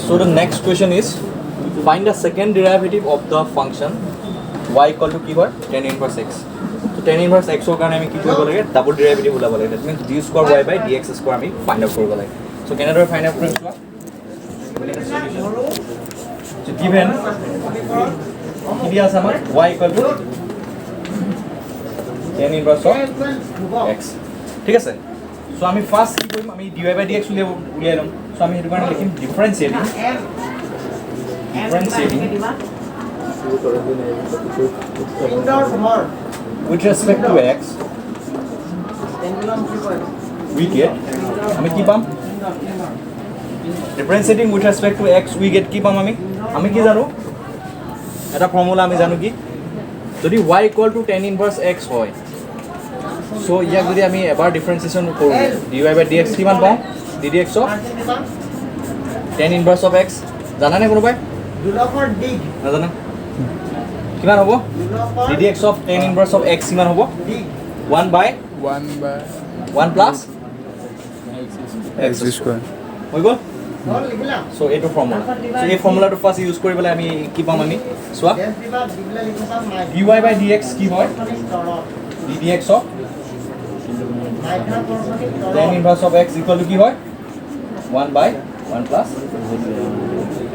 So the next question is find the second derivative of the function y equal to কি হয় tan inverse x. So tan inverse x ৰ কাৰণে আমি কি কৰিব লাগে ডাবল ডেৰিভেটিভ ওলাব লাগে that means d square y by dx square আমি ফাইন্ড আউট কৰিব লাগে. So কেনেদৰে ফাইন্ড আউট কৰিম চোৱা so given কি দিয়া আছে আমাৰ y equal to tan inverse of x ঠিক আছে. So আমি ফার্স্ট কি কৰিম আমি dy by dx উলিয়াই লম. So আমি হেতু কাৰণে লিখিম differentiating with respect to x we get আমি কি পাম differentiating with respect to x we get কি পাম আমি কি জানো এটা ফর্মুলা আমি জানো কি যদি y equal to tan inverse x হয় so ইয়াক যদি আমি এবাৰ ডিফাৰেন্সিয়েচন কৰো dy by dx কিমান পাম ddx of tan inverse of x জানা নে কোনোবাই নাজানা কিমান হ'ব ddx of tan inverse of x কিমান হ'ব 1 by 1 plus x square হৈ গ'ল so এইটো ফৰ্মুলা so এই ফৰ্মুলাটো ফাৰ্স্ট ইউজ কৰিবলৈ আমি কি পাম আমি চোৱা dy by dx কি হয় ddx of tan inverse of x equal to কি হয় 1 by 1 plus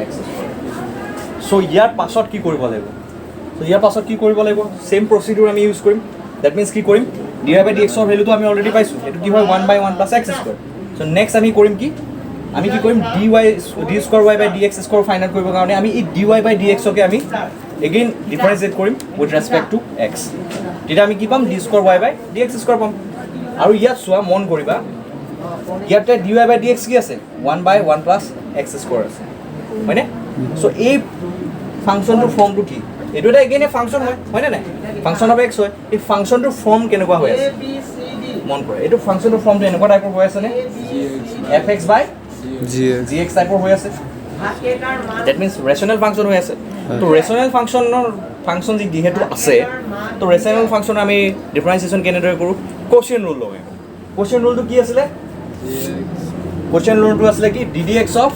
x square so ইয়াৰ পাছত কি কৰিব লাগিব so ইয়াৰ পাছত কি কৰিব লাগিব সেম প্ৰসিডিউৰ আমি ইউজ কৰিম that means কি কৰিম dy by dx ৰ ভ্যালুটো আমি অলৰেডি পাইছো এটো কি হয় 1 by 1 plus x square so next আমি কৰিম কি আমি কি কৰিম d square y by dx square find out কৰিবৰ কাৰণে আমি এই dy by dx কে আমি again ডিফাৰেন্সিয়েট কৰিম with respect to x তেতিয়া আমি কি পাম d square y by dx square পাম আৰু ইয়াত চোৱা মন কৰিবা ইয়াতে dy by dx কি আছে 1 by 1 plus x square আছে হয়নে সো এই ফাংশনটোৰ ফৰ্মটো কি এটো এটা এগেইন এ ফাংশন হয় না ফাংশন অফ x হয় এই ফাংশনটোৰ ফৰ্ম কেনেকুৱা হৈ আছে মন কৰা এটো ফাংশনটোৰ ফৰ্মটো এনেকুৱা টাইপৰ হৈ আছে নে fx by gx টাইপৰ হৈ আছে that means rational function হৈ আছে তো rational function যেহেতু আছে তো rational function আমি ডিফাৰেন্সিয়েচন কেনেদৰে কৰো কোচিয়েন্ট ৰুল লগাই কোচিয়েন্ট ৰুলটো কি আছিল কোচিয়েন্ট ৰুলটো আছিল কি ddx of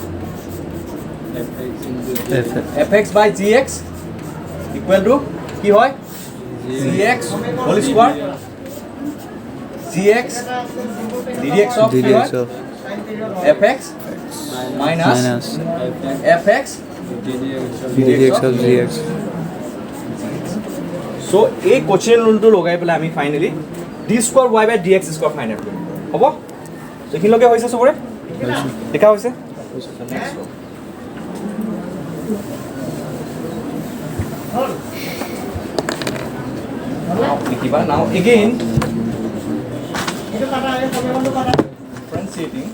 fx by gx equal to কি হয় gx whole square gx ddx of কি হয় fx minus fx ddx of gx so এই কোচিয়েন্ট ৰুলটো লগাই পেলাই আমি finally d square y by dx square find out কৰিম হ'ব এইখিনিলৈকে হৈছে সবৰে দেখা হৈছে now again differentiating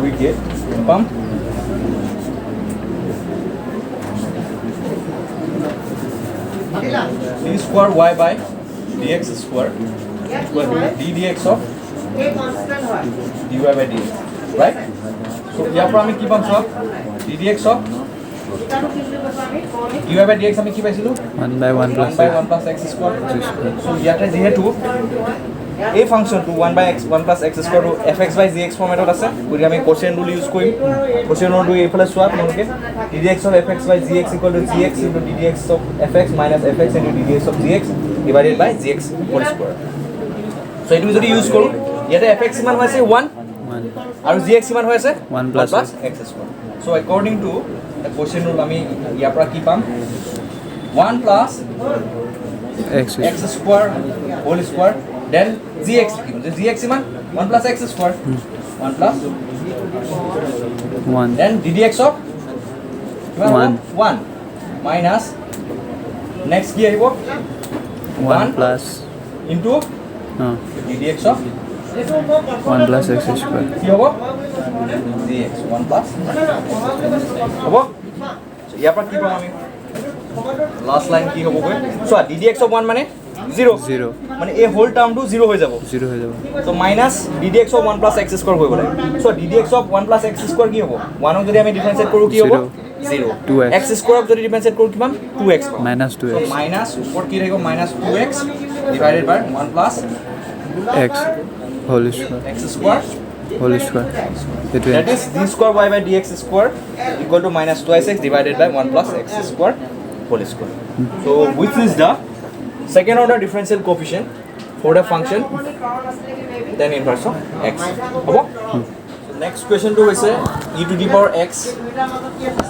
we get pump d square y by dx square equal to ddx of dy by dx right so ইয়াৰ পৰা আমি কি পাম সব ddx of dy by dx আমি কি পাইছিলো 1 by 1 plus x square so ইয়াতে যেহেতু এই ফাংশনটো 1 by x 1 plus x square to fx by gx ফৰ্মেটত আছে গৰি আমি কোচিয়েন্ট ৰুল ইউজ কৰিম কোচিয়েন্ট ৰুলটো এইফালে সোৱা তোমালোকে ddx of fx by gx equal to gx into ddx of fx minus fx into ddx of gx divided by gx whole square so এটো যদি use কৰো ইয়াতে fx কিমান হৈছে 1 আৰু gx কিমান হৈছে 1 plus x square so according to the quotient rule আমি ইয়াৰ পৰা কি পাম 1 plus x square whole square then gx লিখিম যে gx কিমান 1 plus x square 1 plus 1 then ddx of 1 minus next কি আহিব 1 plus into ddx of 1 plus x square কি হ'ব dx 1 plus হ'ব so ইয়াৰ পৰা কি পাম আমি last line কি হ'ব গৈ so ddx of 1 মানে 0 0 মানে এই হোল টার্মটো 0 হৈ যাব 0 হৈ যাব তো minus ddx of 1 plus x square কৰিব লাগিব so ddx of 1 plus x square কি হ'ব 1 ক যদি আমি ডিফারেন্সিয়েট কৰো কি হ'ব 0 2x x square যদি ডিফাৰেন্সিয়েট কৰো কিমান 2x পাম minus 2x so minus উপর কি থাকিব minus 2x divided by 1 plus x whole square x square সেইটো that is d square y by dx square equal to minus 2x divided by 1 plus x square whole square so which is the second order differential coefficient for the function tan inverse of x হ'ব next question to hoise e to the power x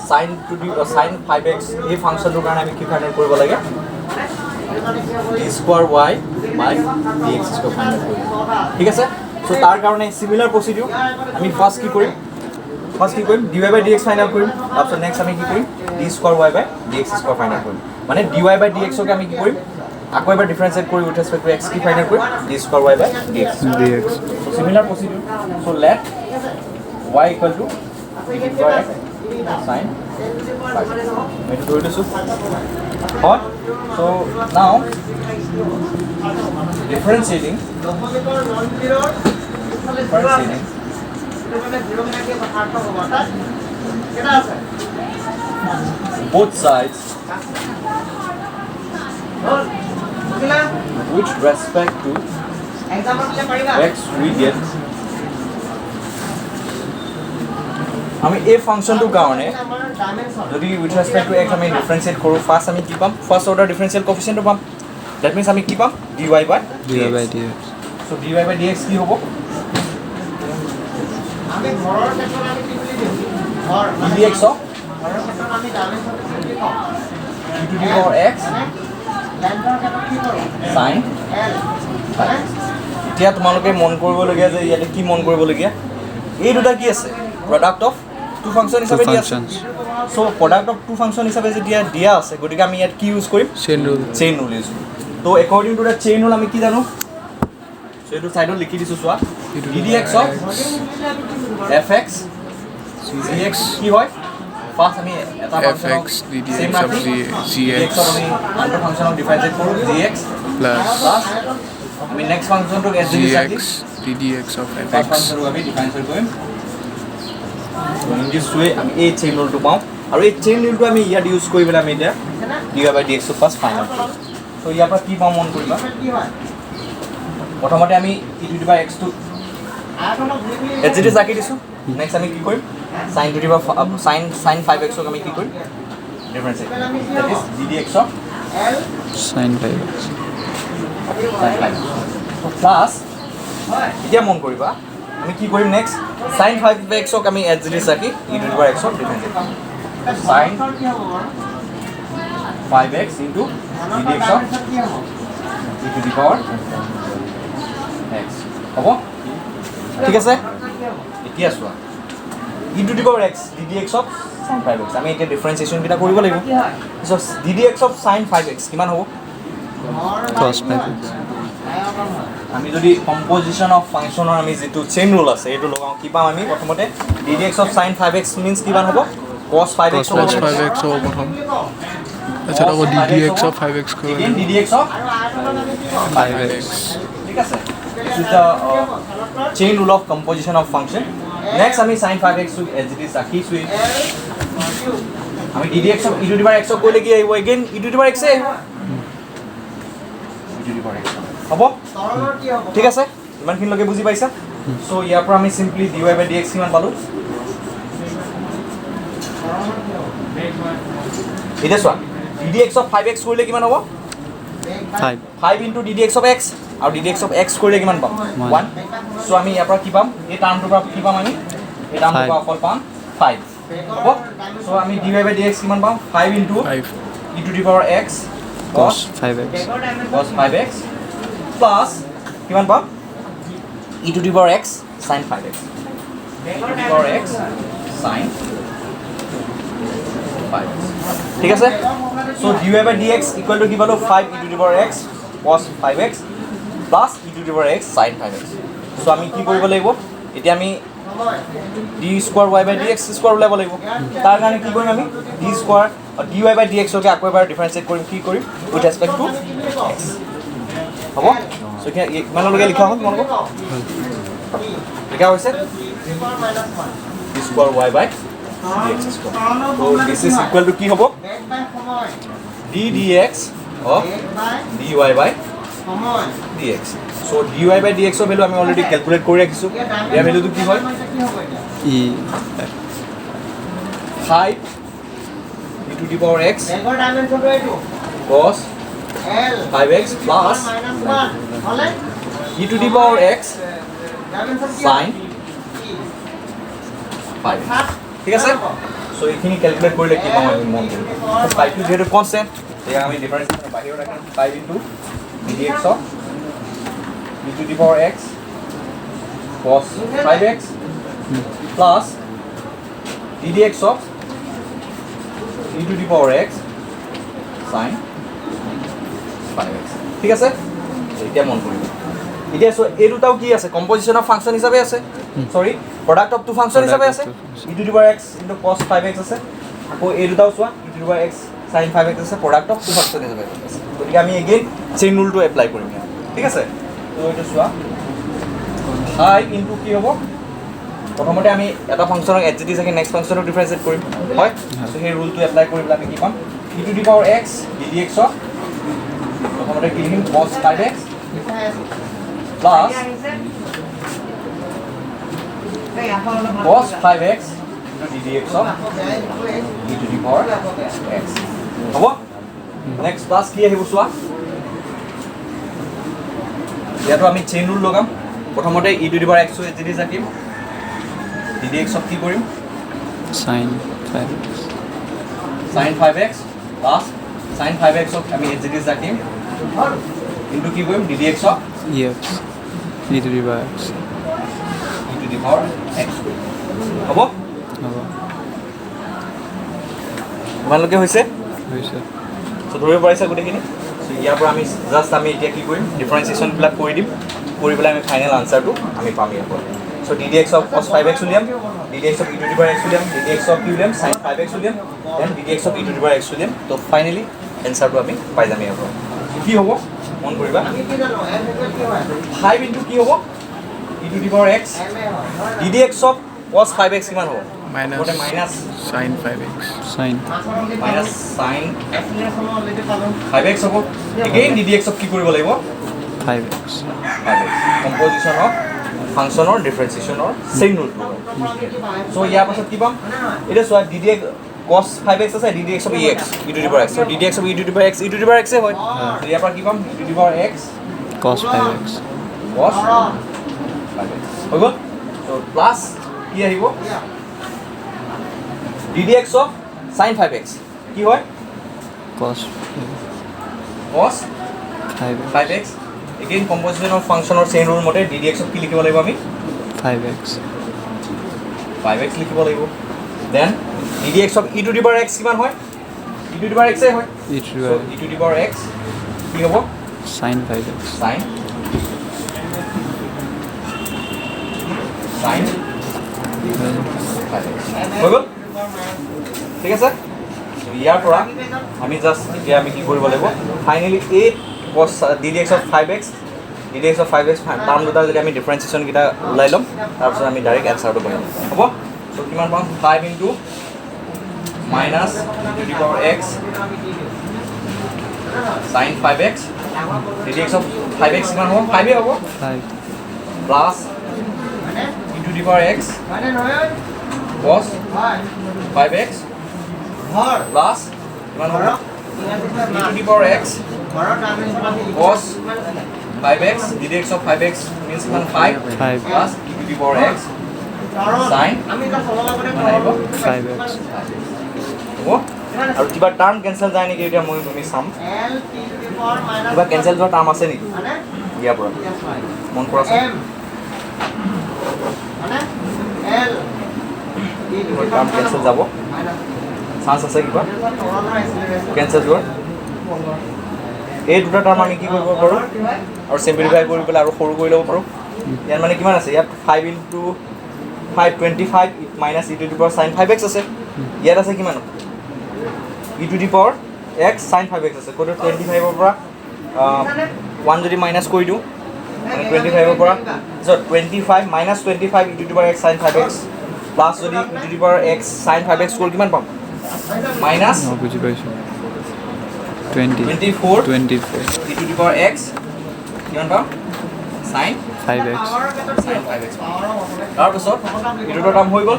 sin to the sin 5x এই ফাংশনটোৰ কাৰণে আমি কি find কৰিব লাগে d square y by dx square find কৰিব ঠিক আছে সো তাৰ কাৰণে সিমিলাৰ প্ৰসিডিউৰ আমি ফাৰ্স্ট কি কৰিম dy by dx find out কৰিম তাৰপিছত নেক্সট আমি কি কৰিম d square y by dx square find out কৰিম মানে dy by dx ক আমি কি কৰিম আকৌ এবাৰ ডিফাৰেন্সিয়েট কৰি উইথ ৰেসপেক্ট টু x কি ফাইন্ড আউট কৰিম d square y by dx so similar procedure so let y equal to d square x sin 5 मैं तो this hot so now differentiating both sides with respect to x we get আমি এই ফাংশনটোৰ কাৰণে যদি with respect to x আমি differentiate কৰো first আমি কি পাম ফার্স্ট অর্ডার ডিফারেন্সিয়াল কোএফিসিয়েন্ট পাম দ্যাট মিন্স আমি কি পাম dy by dx so dy by dx কি হ'ব আমি ঘৰৰ ক্ষেত্ৰত আমি কি বুলি দিম ঘৰ dx অফ ঘৰৰ ক্ষেত্ৰত আমি ডাইমেনশন কি বুলি কওঁ e to the power x লেন্থৰ ক্ষেত্ৰত কি কৰোঁ sin l এতিয়া তোমালোকে মন কৰিবলগীয়া যে ইয়াতে কি মন কৰিবলগীয়া এই দুটা কি আছে product of two function হিসাবে দিয়া আছে so product of two function হিসাবে যে দিয়া আছে গতিকে আমি ইয়াত কি ইউজ কৰিম chain rule ইউজ তো according to the chain rule আমি কি জানো so এটো সাইডত লিখি দিছো চোৱা ddx of fx gx কি হয় ফার্স্ট আমি এটা function fx ddx of gx আমি আনটো ফাংশন অফ ডিফারেন্সিয়েট কৰো gx plus আমি নেক্সট ফাংশনটো gx ddx of fx ফাংশনটো আমি ডিফারেন্সিয়েট কৰিম in this way আমি এই চেইন ৰুলটো পাও আৰু এই চেইন ৰুলটো আমি ইয়াত ইউজ কৰি পেলাই আমি এতিয়া dy by dx টো ফাৰ্স্ট ফাইন্ড আউট কৰিম সো ইয়াৰ পৰা কি পাম মন কৰিবা প্ৰথমতে আমি e to the power x টো এজিটি জাকি দিছো নেক্সট আমি কি কৰিম sin to the power sin 5x ক আমি কি কৰিম difference that is ddx of sin 5x sin 5 so plus এতিয়া মন কৰিবা আমি কি কৰিম নেক্সট sin 5x ক আমি AGT Zaki e to the power x ক difference sin 5x into ddx of e to the power x হ'ব ঠিক আছে এতিয়া চোৱা e to the power x ddx of sin 5x আমি এতিয়া ডিফারেন্সিয়েশন কিটা কৰিব লাগিব so ddx of sin 5x কিমান হ'ব cos 5x আমি যদি কম্পোজিশন অফ ফাংশনৰ আমি যেটো চেইন ৰুল আছে এটো লগাও কি পাম আমি প্ৰথমতে ddx of sin 5x means কিমান হ'ব cos 5x cos 5x হ'ব প্ৰথম আচ্ছা আকৌ ddx of 5x কৰিব again ddx of 5x ঠিক আছে this is the chain rule of composition of function next আমি sin 5x to as it is ৰাখিছো আমি ddx of e to the power x ক কইলে কি আহিব again e to the power x আহিব e to the power x হ'ব ঠিক আছে ইমানখিনি লগে বুজি পাইছা সো ইয়াৰ পৰা আমি সিম্পলি dy by dx কিমান পালো এটা চোৱা ddx of 5x কৰিলে কিমান হ'ব 5 into ddx of x আৰু ddx of x কৰিলে কিমান পাম 1 সো আমি ইয়াৰ পৰা কি পাম এই টাৰ্মটোৰ পৰা কি পাম আমি এই টাৰ্মটোৰ পৰা অকল পাম 5 হ'ব সো আমি dy by dx কিমান পাম 5 into 5 e to the power x cos 5x cos 5x plus কিমান পাম e to the power x sin 5x e to the power x sin 5x ঠিক আছে so dy by dx equal to কি পালো 5 e to the power x cos 5x plus e to the power x sin 5x so আমি কি কৰিব লাগিব এতিয়া আমি d square y by dx square উলাব লাগিব তাৰ কাৰণে কি কৰিম আমি d square আৰু dy by dx কে আকৌ এবাৰ ডিফাৰেন্সিয়েট কৰিম কি কৰিম উইথ ৰেসপেক্ট টু x হ'ব চ' কিমানলৈকে লিখা হ'ল তোমালোকক লিখা হৈছে d square y by dx square so this is equal to কি হ'ব d dx of dy by dx so dy by dx ৰ ভ্যালু আমি অলৰেডি ক্যালকুলেট কৰি ৰাখিছো ইয়াৰ ভ্যালুটো কি হয় E 5 e to the power x cos 5x plus e to the power x sin 5 ঠিক আছে সো এইখিনি ক্যালকুলেট কৰিলে কি পাম আমি মন কৰিম সো 5 টো যেটো কনস্ট্যান্ট তেতিয়া আমি ডিফাৰেন্স বাহিৰত ৰাখিম 5 into dx of e to the power x cos 5x plus ddx of e to the power x sin 5x ঠিক আছে এতিয়া মন কৰিবা এতিয়া সো এই দুটাও কি আছে কম্পোজিশন অফ ফাংশন হিচাপে আছে sorry product of two function হিচাপে আছে e to the power x into cos 5x আছে আকৌ এই দুটাও সোয়া e to the power x sin 5x আছে প্রোডাক্ট অফ টু ফাংশন হিচাপে আছে গতিকে আমি এগেইন চেইন রুলটো এপ্লাই কৰিম ঠিক আছে তো এইটো সোয়া i ইনটু কি হ'ব প্ৰথমতে আমি এটা ফাংশনক এজ ইট ইজ আকি নেক্সট ফাংশনক ডিফাৰেন্সিয়েট কৰিম হয় সো সেই ৰুলটো এপ্লাই কৰিলে আমি কি পাম e to the power x ddx of প্ৰথমতে কি লিখিম cos 5x plus cos 5x into ddx of e to the power x হ'ব নেক্সট ক্লাস কি আহিব সোয়া ইয়াতো আমি চেইন রুল লগাম প্ৰথমতে e to the power x as it is আকিম ddx of কি কৰিম sin 5x sin 5x plus sin 5x of আমি এজ ইট ইজ আকিম ইনটু কি কৰিম ddx of ex e to the power x e to the power x হ'ব হ'ব তোমালোকে হৈছে হৈছে সো ধৰিব পাৰিছা গোটেইখিনি সো ইয়াৰ পৰা আমি জাস্ট আমি এতিয়া কি কৰিম ডিফাৰেন্সিয়েশন বিলাক কৰি দিম কৰি পেলাই আমি ফাইনাল আনসাৰটো আমি পাম ইয়াৰ পৰা so ddx of cos 5x উলিয়াম ddx of e to the power x উলিয়াম ddx of কি উলিয়াম sin 5x উলিয়াম then ddx of e to the power x উলিয়াম তো ফাইনালি আনসাৰটো আমি পাই যাম ইয়াৰ পৰা কি হ'ব মন কৰিবা 5 ইনটু কি হ'ব e to the power x ddx of cos 5x কিমান হ'ব minus ওটা minus sin 5x sin minus sin 5x হ'ব এগেইন ddx of কি কৰিব লাগিব 5x 5x কম্পোজিশন অফ ফাংশনৰ ডিফাৰেন্সিয়েশনৰ চেইন ৰুল সো ইয়াৰ পাছত কি পাম এটা সোয়া ddx cos 5x আছে ddx of ex e to the power x so ddx of e to the power x e to the power x হয় তো ইয়াৰ পৰা কি পাম e to the power x cos 5x cos 5x হৈ গ'ল তো plus কি আহিব ddx of sin 5x কি হয় cos cos 5x 5x again composition of function or chain rule মতে ddx of কি লিখিব লাগিব আমি 5x 5x লিখিব লাগিব then ddx of e to the power x কিমান হয় e to the power x এ হয় e to the so power e to the power x কি হ'ব sin 5x sin 5x হৈ গ'ল ঠিক আছে ইয়াৰ পৰা আমি জাস্ট এতিয়া আমি কি কৰিব লাগিব ফাইনালি এই cos ddx of 5x ddx of 5x term দুটা যদি আমি ডিফাৰেন্সিয়েশন কিটা ওলাই লম তাৰপিছত আমি ডাইৰেক্ট আনসাৰটো পাম হ'ব সো কিমান পাম 5 into minus e to the power x sin 5x ddx of 5x কিমান হ'ব 5 এ হ'ব 5 plus e to the power x cos 5x plus কিমান হ'ব e to the power x cos 5x ddx of 5x means 5 5 plus e to the power x sin 5x হ'ব আৰু কিবা term cancel যায় নেকি এতিয়া মই তুমি চাম কিবা কেনসেল হোৱা টাৰ্ম আছে নেকি ইয়াৰ পৰা মন কৰাচোন টাৰ্ম কেনসেল যাব চান্স আছে কিবা কেনসেল হোৱাৰ এই দুটা টাৰ্ম আমি কি কৰিব পাৰোঁ আৰু সিম্পলিফাই কৰি পেলাই আৰু সৰু কৰি ল'ব পাৰোঁ ইয়াৰ মানে কিমান আছে ইয়াত 5 into 525 minus e to the power sin 5x আছে ইয়াত আছে কিমান e to the power x sin 5x আছে কোড 25 ৰ পৰা ওৱান যদি মাইনাছ কৰি দিওঁ মানে 25ৰ পৰা পিছত 25 minus 25 e to the power x sine 5x plus যদি e to the power x sine 5x কৰি কিমান পাম মাইনাছ মই বুজি পাইছোঁ 20 24 24 ই টু দি পাৱাৰ এক্স কিমান পাম চাইন 5x চাইন 5x তাৰপিছত এই দুটা টাৰ্ম হৈ গ'ল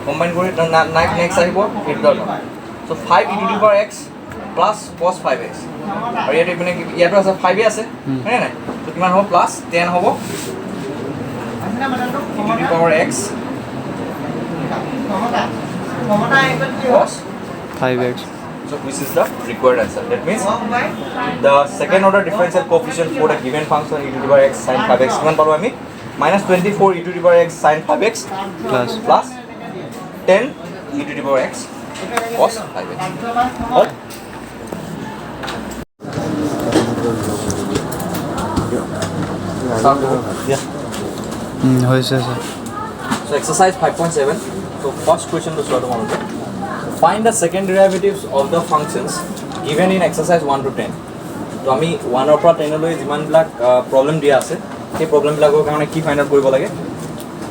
কম্বাইন কৰি নেক্সট আহিব এই দুটা term so' 5 E to the power x plus cos 5x আৰু ইয়াতে মানে ইয়াতো আছে 5 আছে হয়নে নাই ত' কিমান হ'ব প্লাছ 10 হ'ব e to the power x cos 5x so which is the required answer that means the second order differential coefficient for the given function e to the power x sin 5x কিমান পালো আমি minus 24 e to the power x sin 5x plus 10 e to the power x cos 5x all yeah হৈছে sir so exercise 5.7 so first question to start on find the second derivatives of the functions given in exercise 1 to 10 তো আমি 1 পৰা 10 লৈ যিমানবিলাক problem দিয়া আছে সেই প্ৰবলেমবিলাকৰ কাৰণে কি ফাইন্ড আউট কৰিব লাগে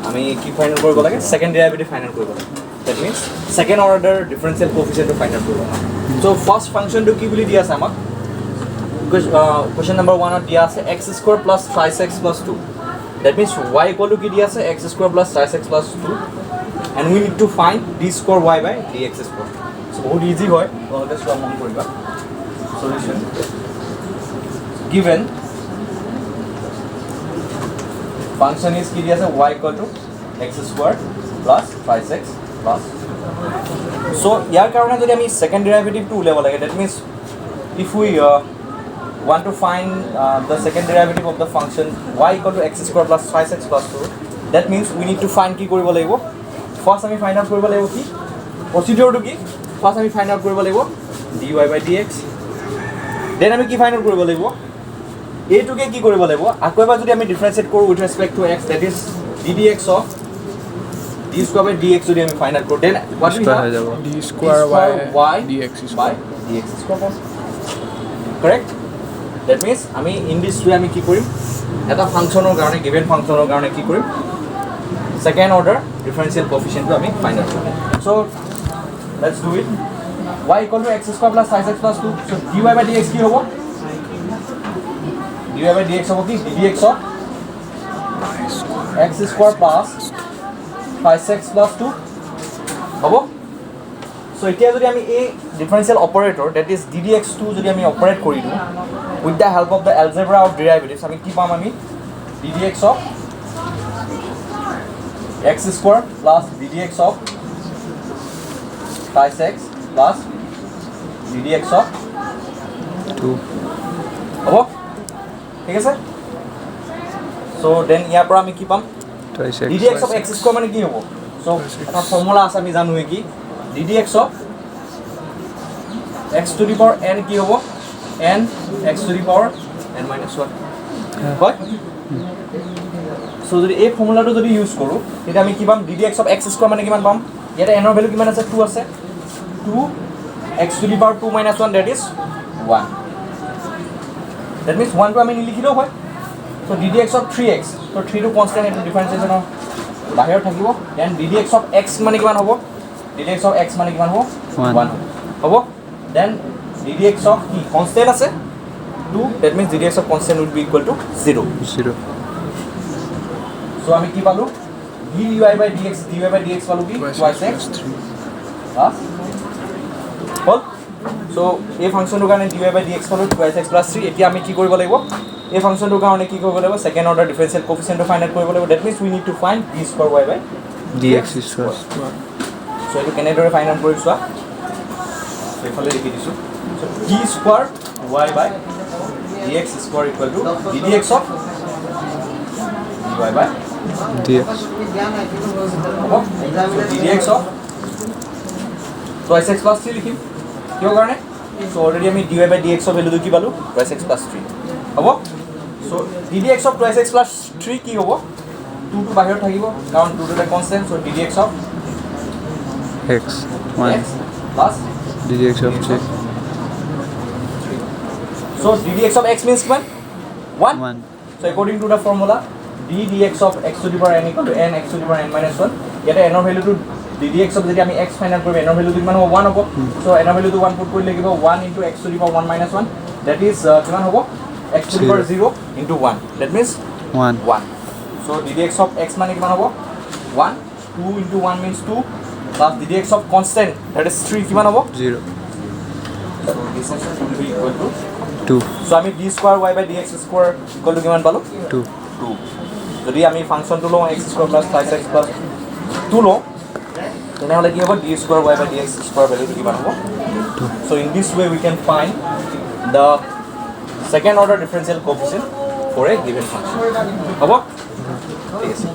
আমি কি ফাইন্ড আউট কৰিব লাগে সেকেন্ড ডেৰিভেটিভ ফাইন্ড আউট কৰিব লাগে that means second order differential coefficient find out কৰিব লাগে সো ফাৰ্স্ট ফাংচনটো কি বুলি দিয়া আছে আমাক question number 1 ত দিয়া আছে x square plus 5x plus 2 that means y equal to কি দিয়া আছে x square plus 5x plus 2 and we need to find d square y by dx square so বহুত ইজি হয় তোমালোকে সব মন কৰিবা solution given function is কি দিয়া আছে y equal to x square plus 5x plus so ইয়াৰ কাৰণে যদি আমি সেকেন্ড ডেৰিভেটিভ টো উলিয়াব লাগে that means if we want to find the second derivative of the function y equal to x square plus 5x plus 2 that means we need to find কি কৰিব লাগিব first আমি ফাইন্ড আউট কৰিব লাগিব কি প্ৰসিডিউৰটো কি ফাৰ্স্ট আমি find out কৰিব লাগিব dy by dx দেন আমি কি ফাইন্ড আউট কৰিব লাগিব এইটোকে কি কৰিব লাগিব আকৌ এবাৰ যদি আমি ডিফাৰেন্সিয়েট কৰো with respect to x that is ddx of d square by dx যদি আমি ফাইন্ড আউট কৰো then what we have d square y dx by dx square correct that means আমি in this way আমি কি কৰিম এটা ফাংচনৰ কাৰণে given ফাংচনৰ কাৰণে কি কৰিম second order differential coefficient to আমি find out কৰিম so let's do it y equal to x square plus 5x plus 2 so dy by dx কি হ'ব dy by dx হ'ব কি dx of x square plus 5x plus 2 হ'ব so এতিয়া যদি আমি এই differential operator that is ddx2 যদি আমি অপাৰেট কৰি দিও with the help of the algebra of derivatives আমি কি পাম আমি ddx of x square plus ddx of 5x plus ddx of 2 হ'ব ঠিক আছে so then ইয়াৰ পৰা আমি কি পাম ddx of x square মানে কি হ'ব so এটা ফৰ্মুলা আছে আমি জানো কি ddx of x to the power n কি হ'ব n x to the power n minus 1 হয় so যদি এই ফৰ্মুলাটো যদি ইউজ কৰো তেতিয়া আমি কি পাম ddx of x square মানে কিমান পাম ইয়াতে n ৰ ভ্যালু কিমান আছে 2 আছে 2 x to the power 2 minus 1 that is 1 that means 1 টো আমি লিখিলেও হয় so ddx of 3x so 3 টো কনস্ট্যান্ট এটো ডিফাৰেন্সিয়েশন বাহিৰত থাকিব then ddx of x মানে কিমান হ'ব ddx of x মানে কিমান হ'ব 1 হ'ব then ddx of কি কনস্ট্যান্ট আছে 2 that means ddx of constant would be equal to 0 so আমি কি পালো dy by dx পালো কি twice x plus হল so এই ফাংশনটোৰ কাৰণে dy by dx পালো twice x plus 3 এতিয়া আমি কি কৰিব লাগিব এই ফাংশনটোৰ কাৰণে কি কৰিব লাগিব second order differential coefficient find out কৰিব লাগিব that means we need to find d square y by dx square so এটো কেনেদৰে ফাইন্ড আউট কৰিছো এইফালে লিখি দিছো so d square y by dx square equal to ddx of dy by dx so ddx of twice x plus 3 লিখিম কিয় কাৰণে so already আমি dy by dx of value কি পালো twice x plus 3 হ'ব so ddx of twice x plus 3 কি হ'ব 2 টো বাহিৰত থাকিব কাৰণ 2 টো এটা constant so ddx of x 1 x plus ddx of 3 so ddx of x means কিমান 1. So according to the formula, d dx of x to the power n equal to n x to the power n minus 1. ইয়াতে n ৰ ভ্যালুটো d dx of যদি আমি x final কৰিম n ৰ ভ্যালুটো কিমান হ'ব 1 হ'ব সো n ৰ ভ্যালুটো 1 পুট কৰি লাগিব 1 into x to the power 1 minus 1 that is কিমান হ'ব x to the power 0 into 1 that means 1 so d dx of x মানে কিমান হ'ব 1 2 into 1 means 2 plus d dx of constant that is 3 কিমান হ'ব 0 so this is will be equal to 2 so আমি d square y by dx square equal to কিমান পালো 2 2 যদি আমি ফাংশনটো লওঁ x square plus 5x plus 2 লওঁ তেনেহলে কি হ'ব d square y by dx square value কিমান হ'ব 2 so in this way we can find the second order differential coefficient for a given function হ'ব ঠিক আছে